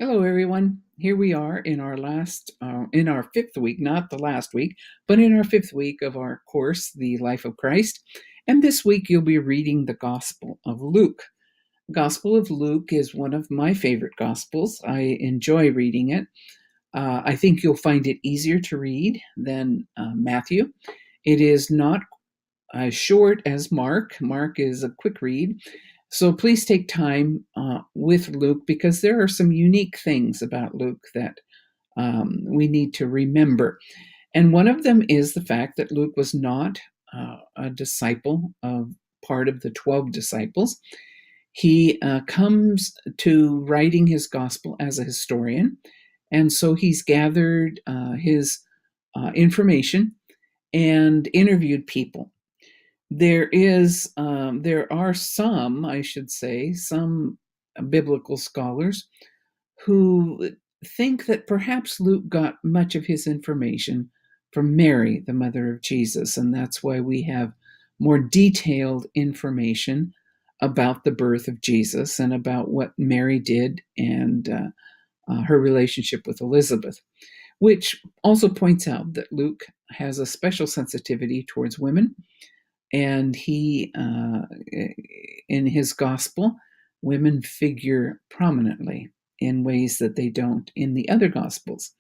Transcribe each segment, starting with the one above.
Hello, everyone. Here we are in our fifth week, not the last week, but in our fifth week of our course, The Life of Christ. And this week you'll be reading the Gospel of Luke. Gospel of Luke is one of my favorite Gospels. I enjoy reading it. I think you'll find it easier to read than Matthew. It is not as short as Mark. Mark is a quick read. So please take time with Luke because there are some unique things about Luke that we need to remember. And one of them is the fact that Luke was not a disciple of part of the 12 disciples. He comes to writing his gospel as a historian. And so he's gathered his information and interviewed people. There are some, I should say, some biblical scholars who think that perhaps Luke got much of his information from Mary, the mother of Jesus, and that's why we have more detailed information about the birth of Jesus and about what Mary did and her relationship with Elizabeth, which also points out that Luke has a special sensitivity towards women, and in his gospel, women figure prominently in ways that they don't in the other gospels.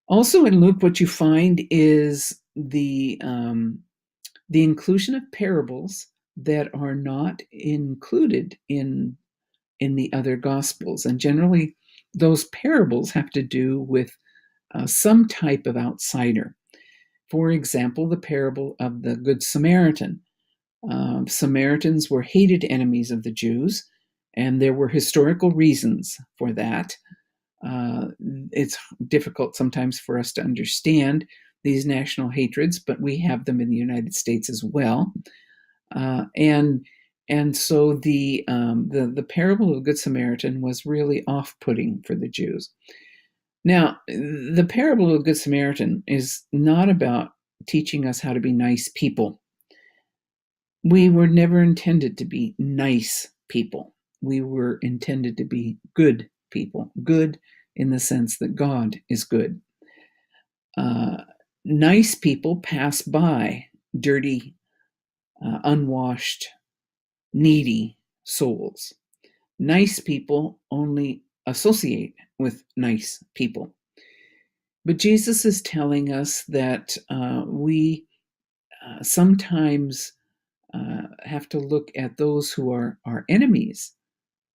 Also in Luke, what you find is the inclusion of parables that are not included in the other gospels, and generally those parables have to do with some type of outsider. For example, the parable of the Good Samaritan. Samaritans were hated enemies of the Jews, and there were historical reasons for that. It's difficult sometimes for us to understand these national hatreds, but we have them in the United States as well. And so the parable of the Good Samaritan was really off-putting for the Jews. Now, the parable of the Good Samaritan is not about teaching us how to be nice people. We were never intended to be nice people. We were intended to be good people, good in the sense that God is good. Nice people pass by dirty, unwashed, needy souls. Nice people only associate with nice people. But Jesus is telling us that we sometimes have to look at those who are our enemies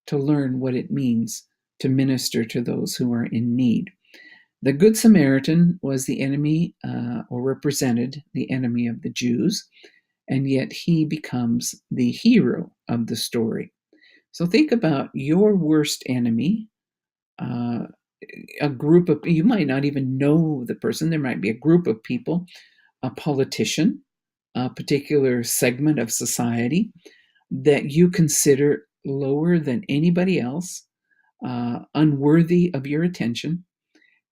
to learn what it means to minister to those who are in need. The Good Samaritan was the enemy, or represented the enemy of the Jews, and yet he becomes the hero of the story. So think about your worst enemy, a group of, you might not even know the person, there might be a group of people, a politician, a particular segment of society that you consider lower than anybody else, unworthy of your attention.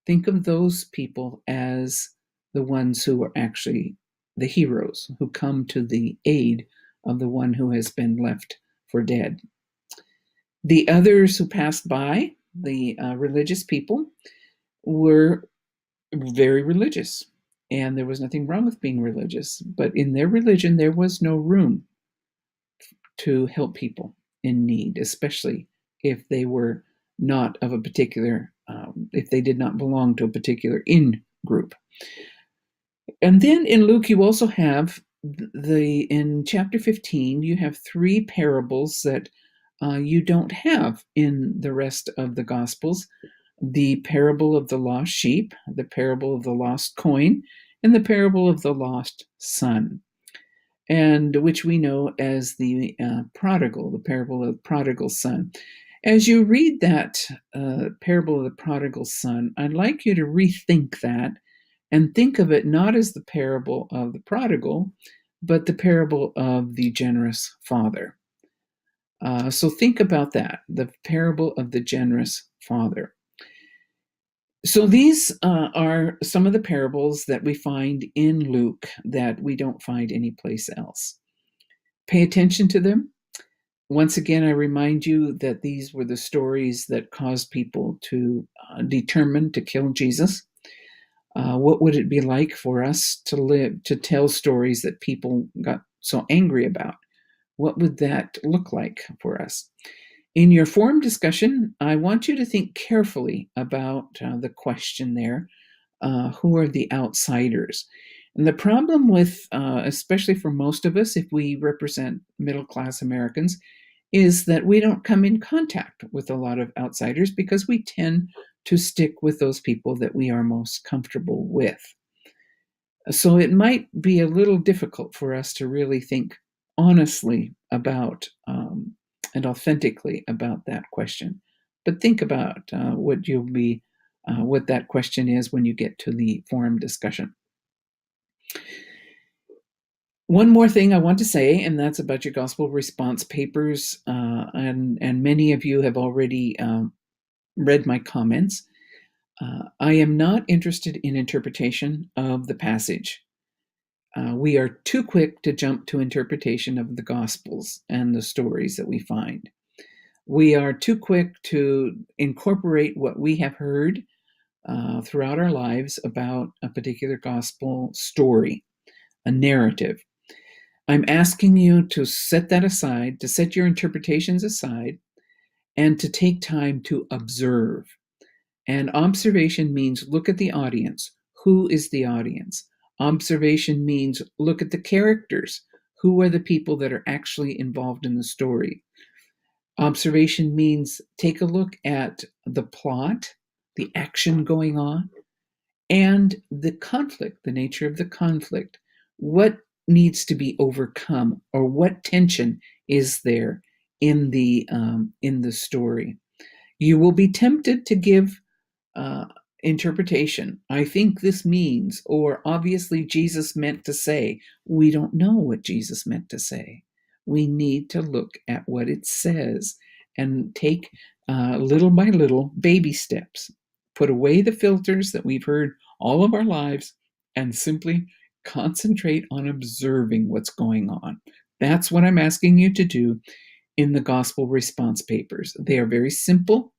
Think of those people as the ones who are actually the heroes, who come to the aid of the one who has been left for dead. The others who passed by, the religious people, were very religious. And there was nothing wrong with being religious. But in their religion, there was no room to help people in need, especially if they were not of a particular, if they did not belong to a particular in group. And then in Luke, you also have in chapter 15, you have three parables that you don't have in the rest of the Gospels: the parable of the lost sheep, the parable of the lost coin, and the parable of the lost son, and which we know as the parable of the prodigal son. As you read that parable of the prodigal son, I'd like you to rethink that and think of it not as the parable of the prodigal, but the parable of the generous father. So think about that, the parable of the generous father. So these are some of the parables that we find in Luke that we don't find anyplace else. Pay attention to them. Once again, I remind you that these were the stories that caused people to determine to kill Jesus. What would it be like for us to tell stories that people got so angry about? What would that look like for us? In your forum discussion, I want you to think carefully about the question there, who are the outsiders? And the problem with, especially for most of us, if we represent middle class Americans, is that we don't come in contact with a lot of outsiders because we tend to stick with those people that we are most comfortable with. So it might be a little difficult for us to really think honestly about and authentically about that question. But think about what that question is when you get to the forum discussion. One more thing I want to say, and that's about your gospel response papers, and many of you have already read my comments. I am not interested in interpretation of the passage. We are too quick to jump to interpretation of the Gospels and the stories that we find. We are too quick to incorporate what we have heard throughout our lives about a particular gospel story, a narrative. I'm asking you to set that aside, to set your interpretations aside, and to take time to observe. And observation means look at the audience. Who is the audience? Observation means look at the characters. Who are the people that are actually involved in the story? Observation means take a look at the plot, the action going on, and the conflict, the nature of the conflict. What needs to be overcome, or what tension is there in the story? You will be tempted to give uh, interpretation. I think this means, or obviously Jesus meant to say. We don't know what Jesus meant to say. We need to look at what it says and take little by little baby steps. Put away the filters that we've heard all of our lives and simply concentrate on observing what's going on. That's what I'm asking you to do in the gospel response papers. They are very simple.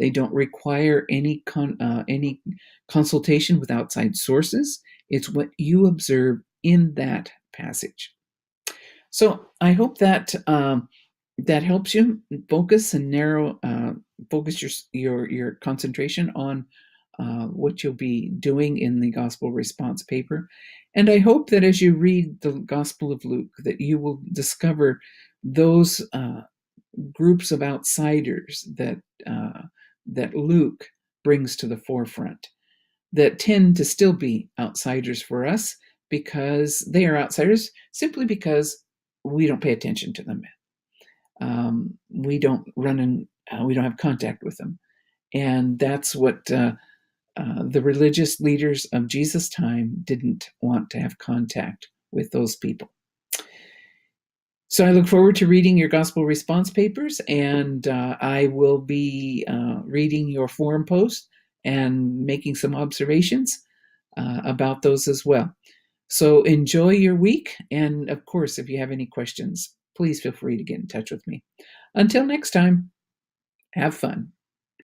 They don't require any consultation with outside sources. It's what you observe in that passage. So I hope that that helps you focus and narrow, focus your concentration on what you'll be doing in the gospel response paper. And I hope that as you read the Gospel of Luke, that you will discover those groups of outsiders that Luke brings to the forefront, that tend to still be outsiders for us because they are outsiders simply because we don't pay attention to them. We don't we don't have contact with them, and that's what the religious leaders of Jesus' time didn't want to have contact with those people. So I look forward to reading your gospel response papers, and I will be reading your forum post and making some observations about those as well. So enjoy your week, and of course, if you have any questions, please feel free to get in touch with me. Until next time, have fun.